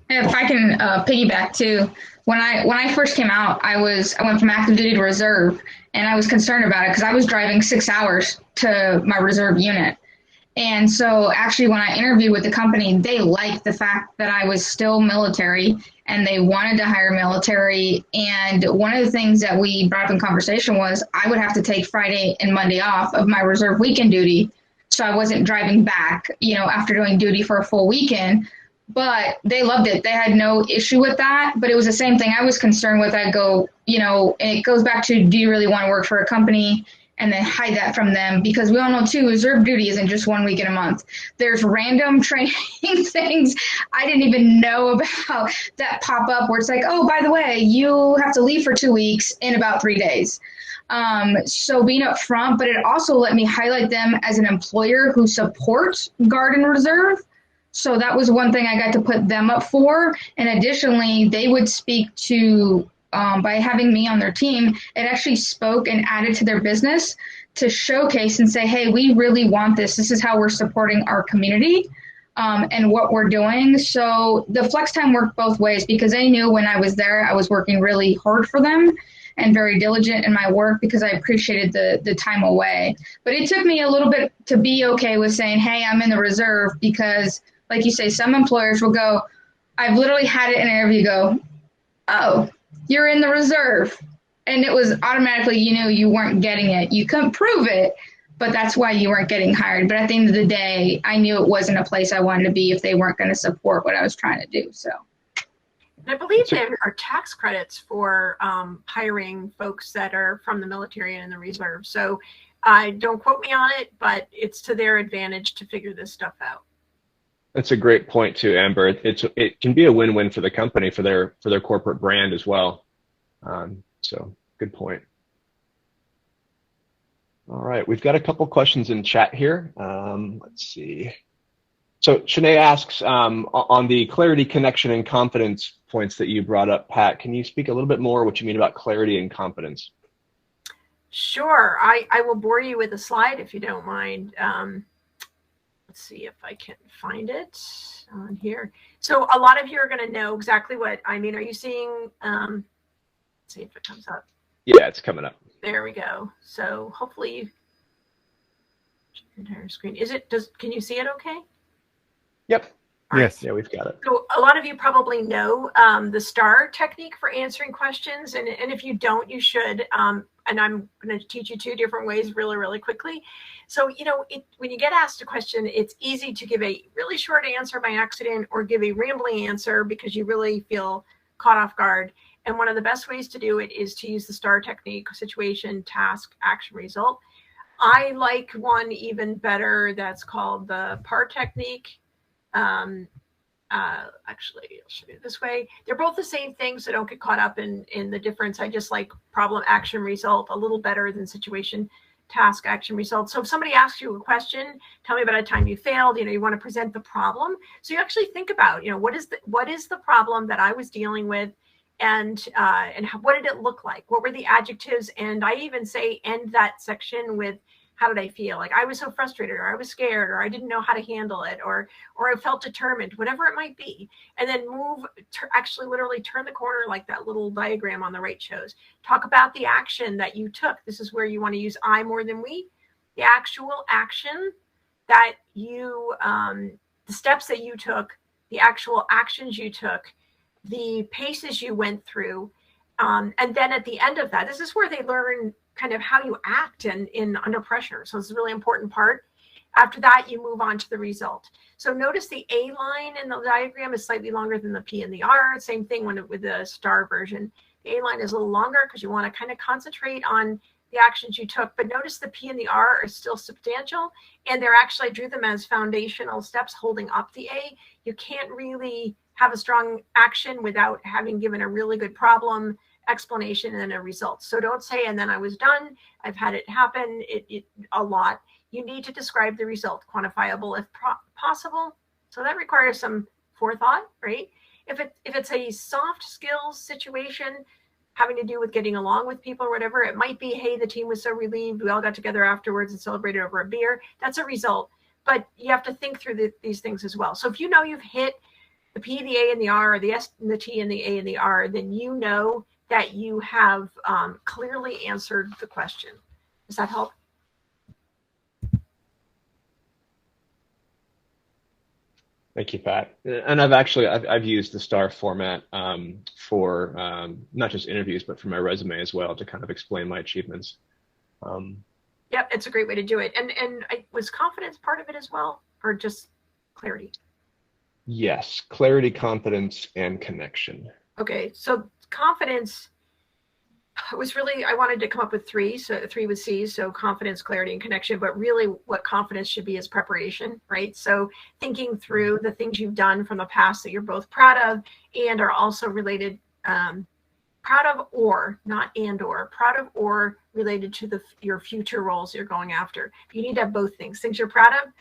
If I can piggyback too, when I first came out, I went from active duty to reserve, and I was concerned about it because I was driving 6 hours to my reserve unit. And so actually when I interviewed with the company, they liked the fact that I was still military and they wanted to hire military. And one of the things that we brought up in conversation was I would have to take Friday and Monday off of my reserve weekend duty. So I wasn't driving back, after doing duty for a full weekend. But they loved it. They had no issue with that. But it was the same thing I was concerned with. I go, and it goes back to, do you really want to work for a company and then hide that from them? Because we all know too, reserve duty isn't just 1 week in a month. There's random training things I didn't even know about that pop up where it's like, oh, by the way, you have to leave for 2 weeks in about 3 days. So being upfront, but it also let me highlight them as an employer who supports Guard and Reserve. So that was one thing I got to put them up for. And additionally, they would speak to, by having me on their team, it actually spoke and added to their business to showcase and say, hey, we really want this. This is how we're supporting our community and what we're doing. So the flex time worked both ways because they knew when I was there, I was working really hard for them and very diligent in my work because I appreciated the time away. But it took me a little bit to be okay with saying, hey, I'm in the reserve because, like you say, some employers will go, I've literally had it in an interview go, oh, you're in the reserve. And it was automatically, you weren't getting it. You couldn't prove it, but that's why you weren't getting hired. But at the end of the day, I knew it wasn't a place I wanted to be if they weren't going to support what I was trying to do. So. And I believe there are tax credits for hiring folks that are from the military and the reserve. So don't quote me on it, but it's to their advantage to figure this stuff out. That's a great point too, Amber. It can be a win-win for the company, for their corporate brand as well. So good point. All right, we've got a couple questions in chat here. Let's see. So Shanae asks, on the clarity, connection, and confidence points that you brought up, Pat, can you speak a little bit more what you mean about clarity and confidence? Sure, I will bore you with a slide if you don't mind. Let's see if I can find it on here. So a lot of you are going to know exactly what I mean. Are you seeing, let's see if it comes up. Yeah, it's coming up. There we go. So hopefully, entire screen. Can you see it okay? Yep. All yes. Right. Yeah, we've got it. So a lot of you probably know the STAR technique for answering questions. And if you don't, you should. And I'm going to teach you 2 different ways really, really quickly. So, when you get asked a question, it's easy to give a really short answer by accident or give a rambling answer because you really feel caught off guard. And one of the best ways to do it is to use the STAR technique: situation, task, action, result. I like one even better that's called the PAR technique. Actually, I'll show you this way. They're both the same thing, so don't get caught up in the difference. I just like problem, action, result a little better than situation, task, action, result. So if somebody asks you a question, tell me about a time you failed, you want to present the problem. So you actually think about, what is the problem that I was dealing with, and what did it look like? What were the adjectives? And I even say end that section with, how did I feel? Like I was so frustrated, or I was scared, or I didn't know how to handle it, or I felt determined, whatever it might be. And then actually literally turn the corner like that little diagram on the right shows. Talk about the action that you took. This is where you want to use I more than we. The actual action that you, the steps that you took, the actual actions you took, the paces you went through. And then at the end of that, this is where they learn kind of how you act in under pressure. So it's a really important part. After that, you move on to the result. So notice the A line in the diagram is slightly longer than the P and the R. Same thing with the star version. The A line is a little longer because you want to kind of concentrate on the actions you took. But notice the P and the R are still substantial, and they're actually, I drew them as foundational steps holding up the A. You can't really have a strong action without having given a really good problem, explanation, and a result. So don't say, and then I was done. I've had it happen a lot. You need to describe the result, quantifiable if possible. So that requires some forethought, right? If it's a soft skills situation having to do with getting along with people or whatever, it might be, hey, the team was so relieved, we all got together afterwards and celebrated over a beer. That's a result. But you have to think through these things as well. So if you know you've hit the P, the A, and the R, or the S, and the T, and the A, and the R, then you know that you have clearly answered the question. Does that help? Thank you, Pat. And I've used the STAR format for not just interviews, but for my resume as well to kind of explain my achievements. Yep, it's a great way to do it. And was confidence part of it as well, or just clarity? Yes, clarity, confidence, and connection. Okay, so confidence was really, I wanted to come up with three, so 3 with C's, so confidence, clarity, and connection, but really what confidence should be is preparation, right? So thinking through the things you've done from the past that you're both proud of and are also related, proud of or, not and or, proud of or related to your future roles you're going after. You need to have both things you're proud of,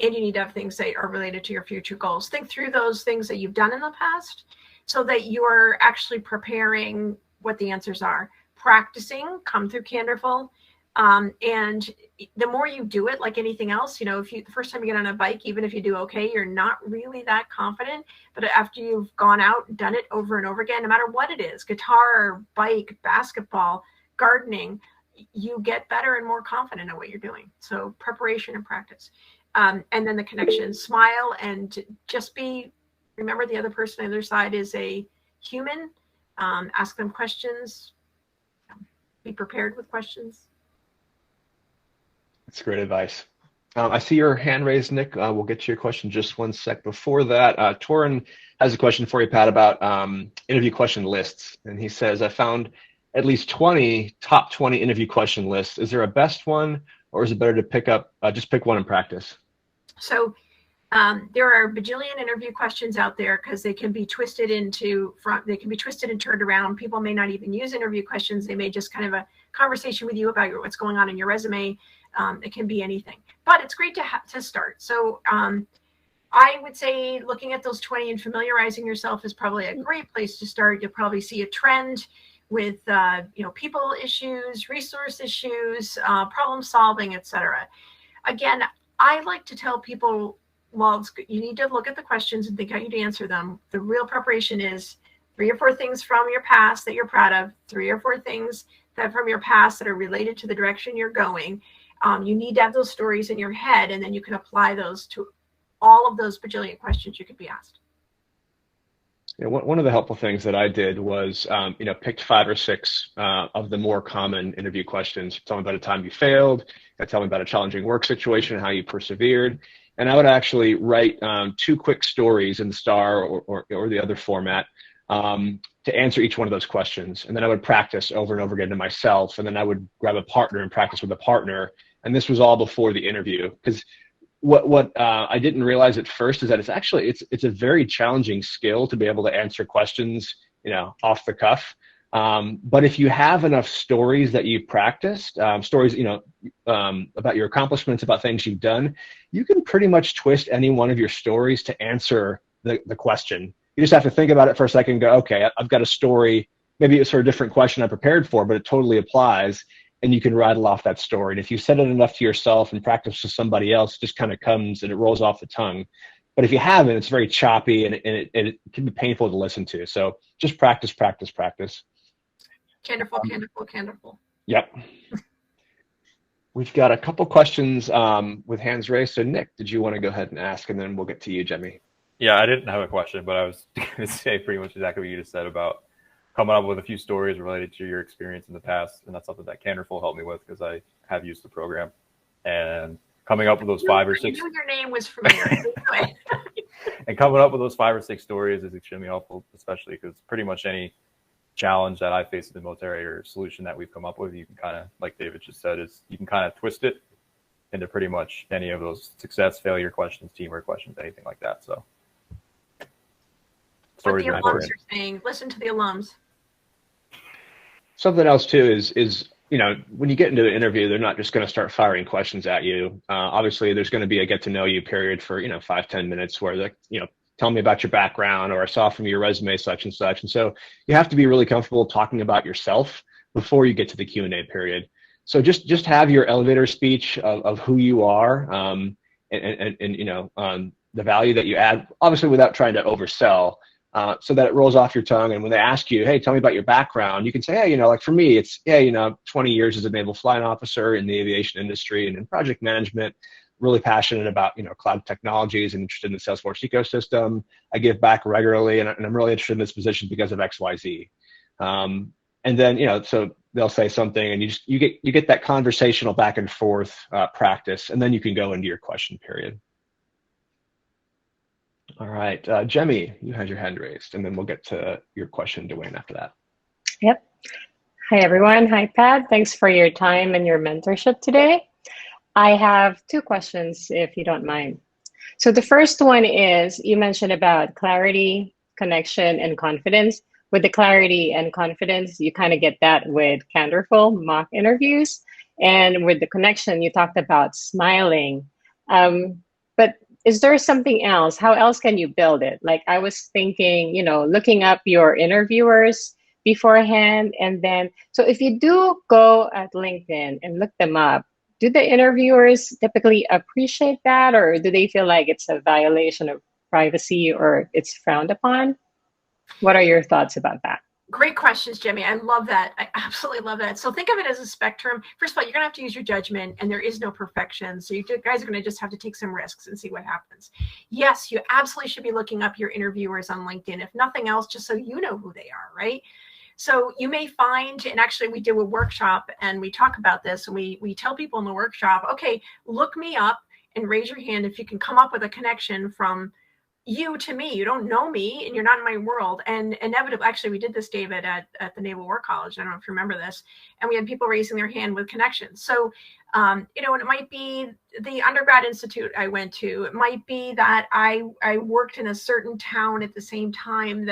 and you need to have things that are related to your future goals. Think through those things that you've done in the past so that you're actually preparing what the answers are. Practicing, come through Candorful. And the more you do it, like anything else, if the first time you get on a bike, even if you do okay, you're not really that confident. But after you've gone out and done it over and over again, no matter what it is, guitar, bike, basketball, gardening, you get better and more confident at what you're doing. So preparation and practice. And then the connection, smile and just remember the other person on the other side is a human. Ask them questions, be prepared with questions. That's great advice. I see your hand raised, Nick. We'll get to your question just one sec. Before that, Torin has a question for you, Pat, about interview question lists. And he says, I found at least 20 top 20 interview question lists. Is there a best one, or is it better to just pick one and practice? So there are a bajillion interview questions out there because they can be twisted and turned around. People may not even use interview questions. They may just kind of a conversation with you about what's going on in your resume. It can be anything, but it's great to start. So I would say looking at those 20 and familiarizing yourself is probably a great place to start. You'll probably see a trend with people issues, resource issues, problem solving, etc. Again, I like to tell people, well, you need to look at the questions and think how you'd answer them. The real preparation is 3 or 4 things from your past that you're proud of, 3 or 4 things that from your past that are related to the direction you're going. You need to have those stories in your head, and then you can apply those to all of those bajillion questions you could be asked. Yeah, one of the helpful things that I did was, picked 5 or 6 of the more common interview questions. Tell me about a time you failed. Tell me about a challenging work situation and how you persevered. And I would actually write 2 quick stories in the STAR or the other format to answer each one of those questions. And then I would practice over and over again to myself. And then I would grab a partner and practice with a partner. And this was all before the interview. Because what I didn't realize at first is that it's a very challenging skill to be able to answer questions, off the cuff. But if you have enough stories that you've practiced, stories, about your accomplishments, about things you've done, you can pretty much twist any one of your stories to answer the question. You just have to think about it for a second and go, okay, I've got a story. Maybe it's for a different question I prepared for, but it totally applies. And you can rattle off that story. And if you said it enough to yourself and practice with somebody else, it just kind of comes and it rolls off the tongue. But if you haven't, it's very choppy and it can be painful to listen to. So just practice, practice, practice. Candorful. Yep. We've got a couple questions with hands raised. So Nick, did you want to go ahead and ask, and then we'll get to you, Jemmy? Yeah, I didn't have a question, but I was going to say pretty much exactly what you just said about coming up with a few stories related to your experience in the past. And that's something that Candorful helped me with because I have used the program. And coming up with those 5 or 6. I knew your name was familiar. And coming up with those 5 or 6 stories is extremely helpful, especially because pretty much any challenge that I face in the military or solution that we've come up with, you can kind of, like David just said, is you can kind of twist it into pretty much any of those success, failure questions, teamwork questions, anything like that. So what the alums are saying, listen to the alums. Something else too is when you get into an interview, they're not just going to start firing questions at you. Obviously, there's going to be a get to know you period for 5-10 minutes where they're tell me about your background, or I saw from your resume such and such. And so you have to be really comfortable talking about yourself before you get to the Q&A period. So just have your elevator speech of who you are and the value that you add, obviously without trying to oversell, so that it rolls off your tongue. And when they ask you, hey, tell me about your background, you can say, hey, like for me, it's 20 years as a naval flying officer in the aviation industry and in project management. Really passionate about cloud technologies and interested in the Salesforce ecosystem. I give back regularly, and I'm really interested in this position because of XYZ. And then so they'll say something, and you get that conversational back and forth practice, and then you can go into your question period. All right, Jemmy, you had your hand raised, and then we'll get to your question, Dwayne, after that. Yep. Hi everyone. Hi Pat. Thanks for your time and your mentorship today. I have 2 questions, if you don't mind. So the first one is, you mentioned about clarity, connection, and confidence. With the clarity and confidence, you kind of get that with Candorful mock interviews. And with the connection, you talked about smiling. But is there something else? How else can you build it? Like I was thinking, looking up your interviewers beforehand. And then, so if you do go at LinkedIn and look them up, do the interviewers typically appreciate that, or do they feel like it's a violation of privacy or it's frowned upon? What are your thoughts about that? Great questions, Jimmy. I love that. I absolutely love that. So think of it as a spectrum. First of all, you're going to have to use your judgment, and there is no perfection. So you guys are going to just have to take some risks and see what happens. Yes, you absolutely should be looking up your interviewers on LinkedIn, if nothing else, just so you know who they are, right? So you may find, and actually we do a workshop and we talk about this, and we tell people in the workshop, okay, look me up and raise your hand if you can come up with a connection from you to me. You don't know me and you're not in my world. And inevitably, actually we did this, David, at the Naval War College. I don't know if you remember this. And we had people raising their hand with connections. So, and it might be the undergrad institute I went to. It might be that I worked in a certain town at the same time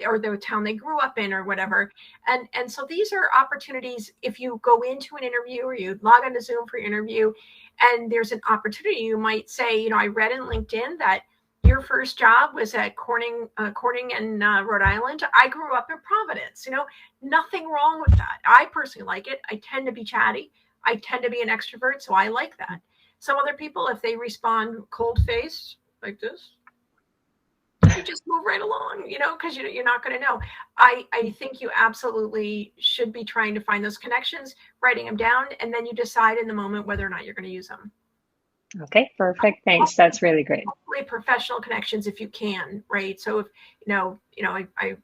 or the town they grew up in or whatever. And so these are opportunities. If you go into an interview or you log into Zoom for your interview and there's an opportunity, you might say, I read in LinkedIn that your first job was at Corning in Rhode Island. I grew up in Providence. Nothing wrong with that. I personally like it. I tend to be chatty. I tend to be an extrovert, so I like that. Some other people, if they respond cold-faced like this, you just move right along, because you're not going to know. I think you absolutely should be trying to find those connections, writing them down, and then you decide in the moment whether or not you're going to use them. Okay, perfect. Thanks. That's really great. Hopefully professional connections if you can, right? So if I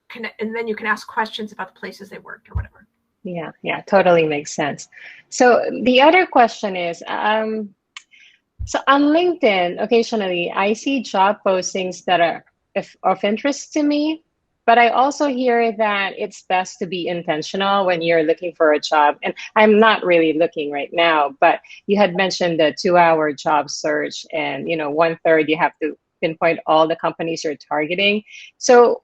connect, and then you can ask questions about the places they worked or whatever. Yeah, totally makes sense. So the other question is, so on LinkedIn, occasionally I see job postings that are of interest to me, but I also hear that it's best to be intentional when you're looking for a job. And I'm not really looking right now, but you had mentioned the 2-hour job search, and 1/3 you have to pinpoint all the companies you're targeting. So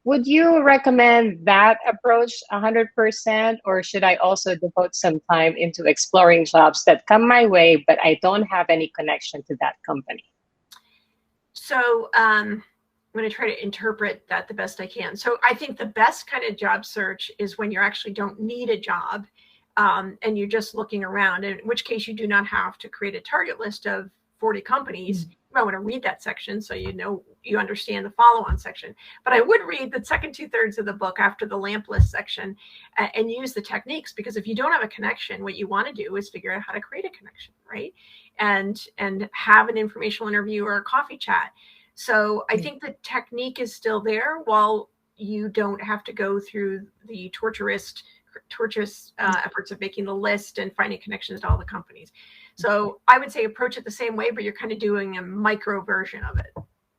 would you recommend that approach 100%, or should I also devote some time into exploring jobs that come my way, but I don't have any connection to that company? So I'm going to try to interpret that the best I can. So I think the best kind of job search is when you actually don't need a job and you're just looking around, in which case you do not have to create a target list of 40 companies. You might want to read that section so you understand the follow-on section. But I would read the second 2/3 of the book after the lamp list section and use the techniques, because if you don't have a connection, what you want to do is figure out how to create a connection, right? And have an informational interview or a coffee chat. So I think the technique is still there, while you don't have to go through the torturous efforts of making the list and finding connections to all the companies. So I would say approach it the same way, but you're kind of doing a micro version of it.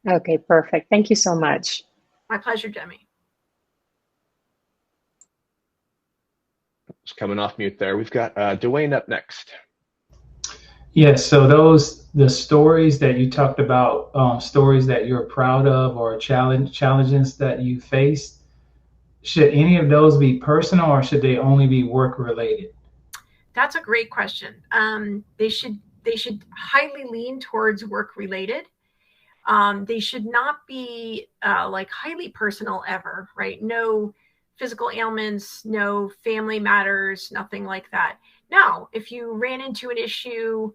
Okay, perfect. Thank you so much. My pleasure, Demi. Just coming off mute there. We've got Dwayne up next. Yes, so the stories that you talked about, stories that you're proud of or challenges that you faced, should any of those be personal or should they only be work related? That's a great question. They should highly lean towards work related. They should not be like highly personal ever, right? No physical ailments, no family matters, nothing like that. Now, if you ran into an issue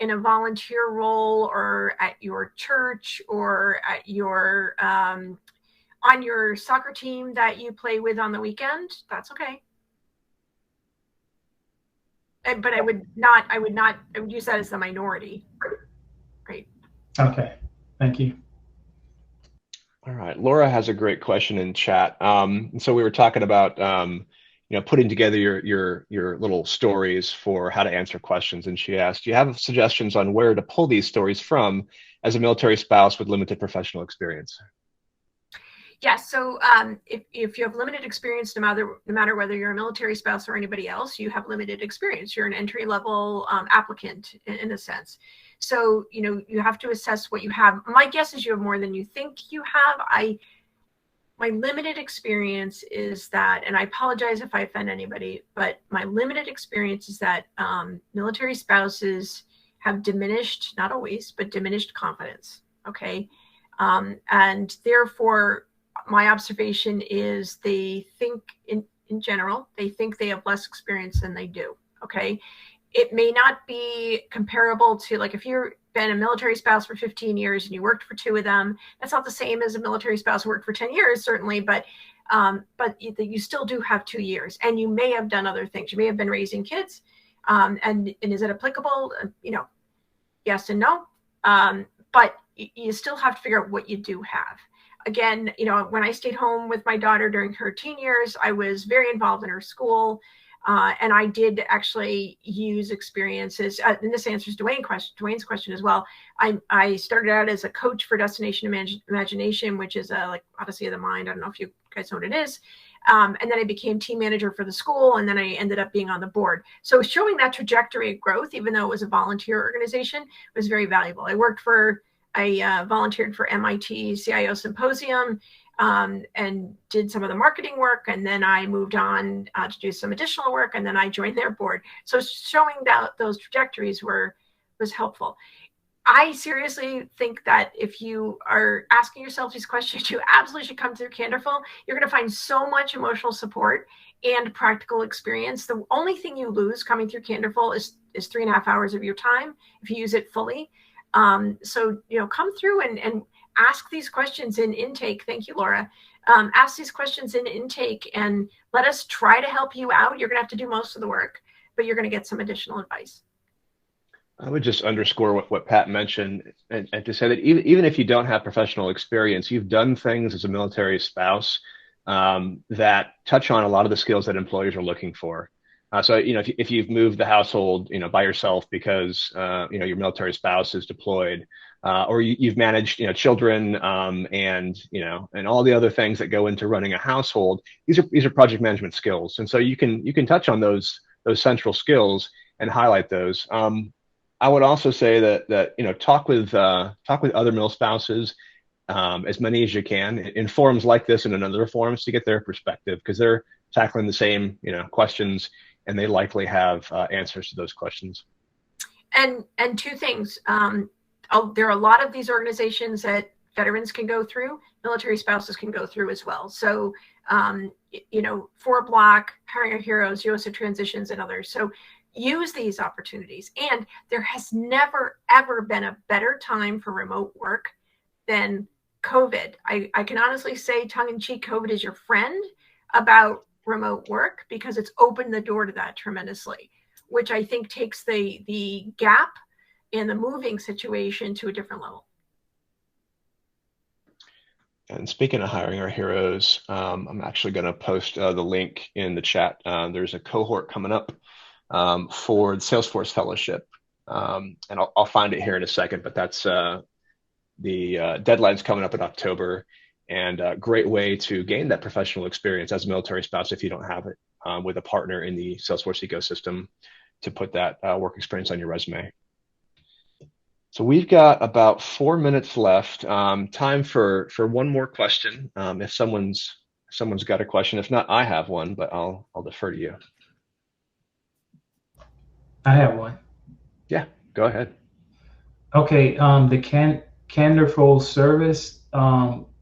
in a volunteer role or at your church or at your on your soccer team that you play with on the weekend, that's okay. But I would use that as the minority. Right. Okay. Thank you. All right. Laura has a great question in chat. So we were talking about putting together your little stories for how to answer questions, and she asked, do you have suggestions on where to pull these stories from as a military spouse with limited professional experience? Yes. So if you have limited experience, no matter whether you're a military spouse or anybody else, you have limited experience. You're an entry-level applicant in a sense. So, you have to assess what you have. My guess is you have more than you think you have. My limited experience is that, and I apologize if I offend anybody, but my limited experience is that military spouses have diminished, not always, but diminished confidence. Okay. And therefore, my observation is they think in general, they think they have less experience than they do. Okay. It may not be comparable to, like, if you've been a military spouse for 15 years and you worked for 2 of them, that's not the same as a military spouse who worked for 10 years, certainly, but you still do have 2 years, and you may have done other things. You may have been raising kids, and is it applicable? Yes and no, but you still have to figure out what you do have. Again, when I stayed home with my daughter during her teen years, I was very involved in her school. And I did actually use experiences, and this answers Dwayne's question as well. I started out as a coach for Destination Imagination, which is like Odyssey of the Mind. I don't know if you guys know what it is. And then I became team manager for the school, and then I ended up being on the board. So showing that trajectory of growth, even though it was a volunteer organization, was very valuable. I volunteered for MIT CIO Symposium, and did some of the marketing work, and then I moved on to do some additional work, and then I joined their board. So showing those trajectories was helpful. I seriously think that if you are asking yourself these questions, you absolutely should come through Candorful. You're going to find so much emotional support and practical experience. The only thing you lose coming through Candorful is 3.5 hours of your time if you use it fully. So come through and ask these questions in intake. Thank you, Laura. Ask these questions in intake and let us try to help you out. You're going to have to do most of the work, but you're going to get some additional advice. I would just underscore what Pat mentioned, and to say that even if you don't have professional experience, you've done things as a military spouse that touch on a lot of the skills that employers are looking for. So, if you've moved the household, by yourself because, your military spouse is deployed, or you've managed, children, and all the other things that go into running a household, these are project management skills. And so you can touch on those central skills and highlight those. I would also say that talk with other mil spouses, as many as you can in forums like this and in other forums to get their perspective, because they're tackling the same, questions, and they likely have answers to those questions. And 2 things. There are a lot of these organizations that veterans can go through, military spouses can go through as well. So, 4Block, Hiring Our Heroes, USA Transitions, and others. So use these opportunities. And there has never, ever been a better time for remote work than COVID. I can honestly say, tongue-in-cheek, COVID is your friend about remote work, because it's opened the door to that tremendously, which I think takes the gap in the moving situation to a different level. And speaking of hiring our heroes, I'm actually going to post the link in the chat. There's a cohort coming up for the Salesforce Fellowship. And I'll find it here in a second, but that's the deadline's coming up in October, and a great way to gain that professional experience as a military spouse if you don't have it, with a partner in the Salesforce ecosystem to put that work experience on your resume. So we've got about 4 minutes left. Time for one more question. If someone's got a question, if not, I have one, but I'll defer to you. I have one. Yeah, go ahead. Okay, the Candorful service.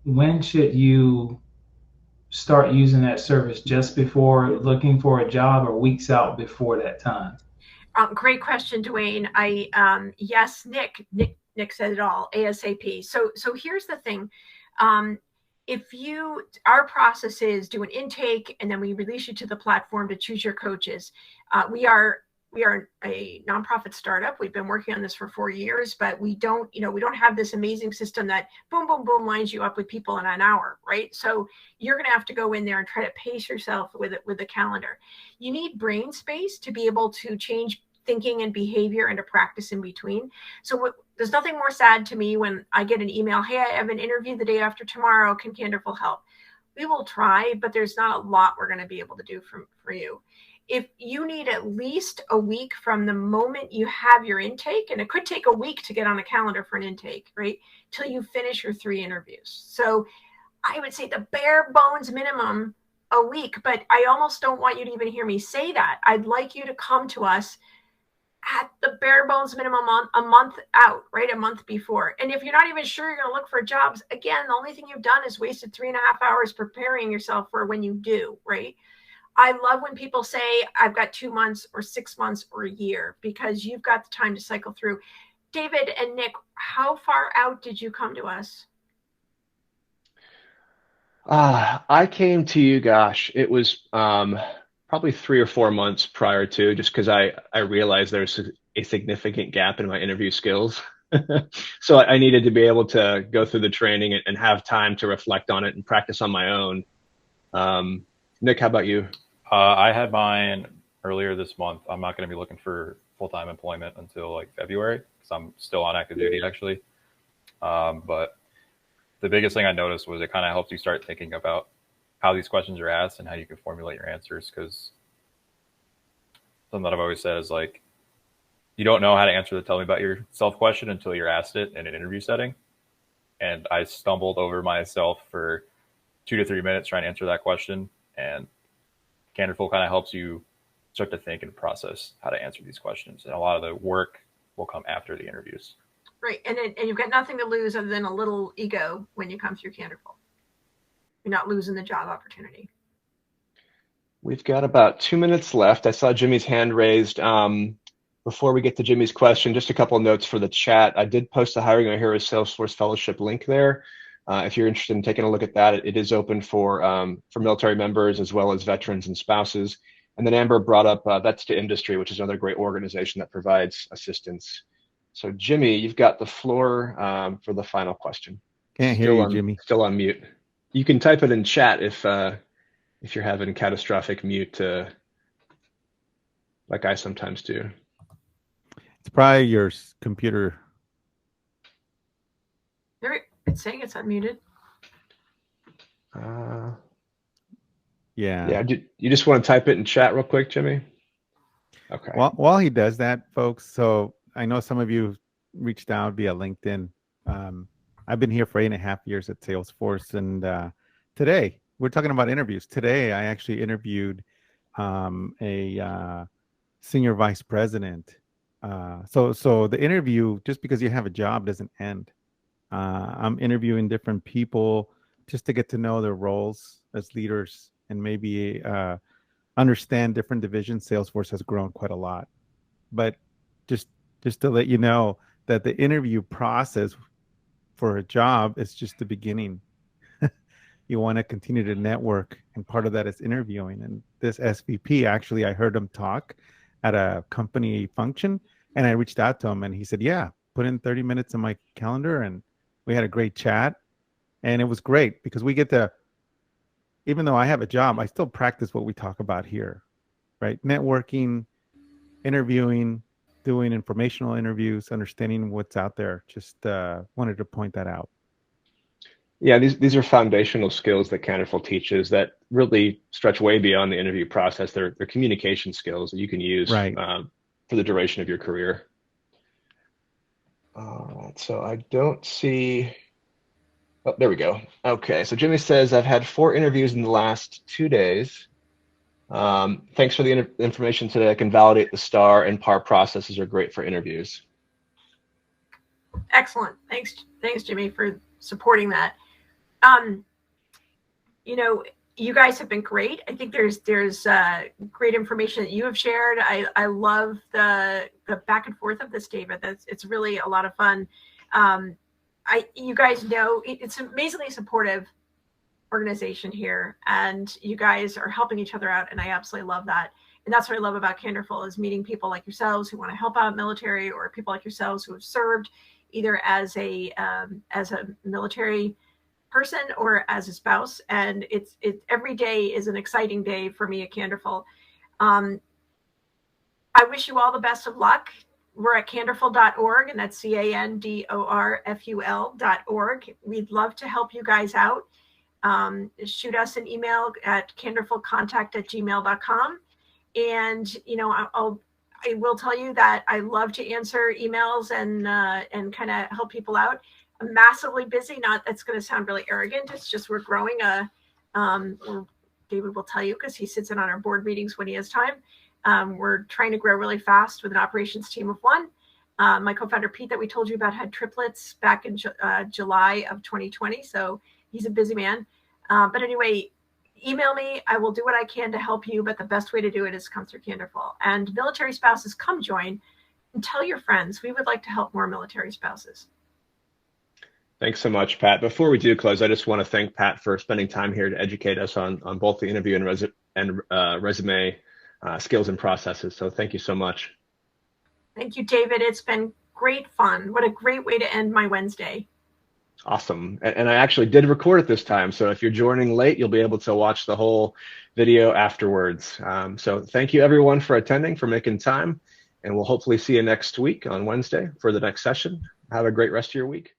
When should you start using that service? Just before looking for a job, or weeks out before that time? Great question, Dwayne. Yes, Nick said it all, ASAP. So here's the thing. Our process is do an intake, and then we release you to the platform to choose your coaches. We are a nonprofit startup. We've been working on this for 4 years, but we don't have this amazing system that boom, boom, boom lines you up with people in an hour, right? So you're going to have to go in there and try to pace yourself with the calendar. You need brain space to be able to change thinking and behavior and to practice in between. So there's nothing more sad to me when I get an email, hey, I have an interview the day after tomorrow. Can Candorful help? We will try, but there's not a lot we're going to be able to do for you. If you need at least a week from the moment you have your intake, and it could take a week to get on a calendar for an intake, right, till you finish your 3 interviews. So I would say the bare bones minimum, a week, but I almost don't want you to even hear me say that. I'd like you to come to us at the bare bones minimum a month out, right, a month before. And if you're not even sure you're going to look for jobs, again, the only thing you've done is wasted 3.5 hours preparing yourself for when you do, right? I love when people say, I've got 2 months or 6 months or a year, because you've got the time to cycle through. David and Nick, how far out did you come to us? I came to you, gosh, it was probably 3 or 4 months prior to, just because I realized there's a significant gap in my interview skills. So I needed to be able to go through the training and have time to reflect on it and practice on my own. Nick, how about you? I had mine earlier this month. I'm not going to be looking for full-time employment until like February, because I'm still on active duty actually. But the biggest thing I noticed was it kind of helps you start thinking about how these questions are asked and how you can formulate your answers. Because something that I've always said is like, you don't know how to answer the tell me about yourself question until you're asked it in an interview setting. And I stumbled over myself for 2 to 3 minutes trying to answer that question. And Candorful kind of helps you start to think and process how to answer these questions. And a lot of the work will come after the interviews. Right. And you've got nothing to lose other than a little ego when you come through Candorful. You're not losing the job opportunity. We've got about 2 minutes left. I saw Jimmy's hand raised. Before we get to Jimmy's question, just a couple of notes for the chat. I did post the Hiring Our Heroes Salesforce Fellowship link there. If you're interested in taking a look at that, it is open for military members as well as veterans and spouses. And then Amber brought up Vets to Industry, which is another great organization that provides assistance. So Jimmy, you've got the floor for the final question. Can't hear you, Jimmy. Still on mute. You can type it in chat if you're having catastrophic mute, like I sometimes do. It's probably your computer. It's saying it's unmuted. Yeah. Yeah. You just want to type it in chat real quick, Jimmy? Okay. While he does that, folks, so I know some of you reached out via LinkedIn. I've been here for 8.5 years at Salesforce, and today we're talking about interviews. Today, I actually interviewed a senior vice president. So the interview, just because you have a job, doesn't end. I'm interviewing different people just to get to know their roles as leaders and maybe understand different divisions. Salesforce has grown quite a lot, but just to let you know that the interview process for a job is just the beginning. You want to continue to network, and part of that is interviewing. And this SVP, actually, I heard him talk at a company function, and I reached out to him, and he said, yeah, put in 30 minutes on my calendar, and we had a great chat. And it was great because we get to, even though I have a job, I still practice what we talk about here, right? Networking, interviewing, doing informational interviews, understanding what's out there. Just wanted to point that out. Yeah, these are foundational skills that Candorful teaches that really stretch way beyond the interview process. They're communication skills that you can use for the duration of your career. So I don't see. Oh, there we go. Okay, so Jimmy says, I've had 4 interviews in the last 2 days. Thanks for the information today. I can validate the STAR and PAR processes are great for interviews. Excellent. Thanks, Jimmy, for supporting that. You know, you guys have been great. I think there's great information that you have shared. I love the back and forth of this, David. It's really a lot of fun. You guys know it's an amazingly supportive organization here, and you guys are helping each other out, and I absolutely love that. And that's what I love about Candorful, is meeting people like yourselves who want to help out military, or people like yourselves who have served either as a military person or as a spouse. And it's every day is an exciting day for me at Candorful. I wish you all the best of luck. We're at candorful.org, and that's candorful.org. We'd love to help you guys out. Shoot us an email at candorfulcontact@gmail.com. And, you know, I will tell you that I love to answer emails and kind of help people out. I'm massively busy. Not that's going to sound really arrogant. It's just we're growing David will tell you because he sits in on our board meetings when he has time. We're trying to grow really fast with an operations team of 1. My co-founder Pete that we told you about had triplets back in July of 2020. So he's a busy man. But anyway, email me. I will do what I can to help you. But the best way to do it is come through Candorful. And military spouses, come join and tell your friends. We would like to help more military spouses. Thanks so much, Pat. Before we do close, I just want to thank Pat for spending time here to educate us on both the interview and resume skills and processes. So thank you so much. Thank you, David. It's been great fun. What a great way to end my Wednesday. Awesome. And I actually did record it this time. So if you're joining late, you'll be able to watch the whole video afterwards. So thank you, everyone, for attending, for making time. And we'll hopefully see you next week on Wednesday for the next session. Have a great rest of your week.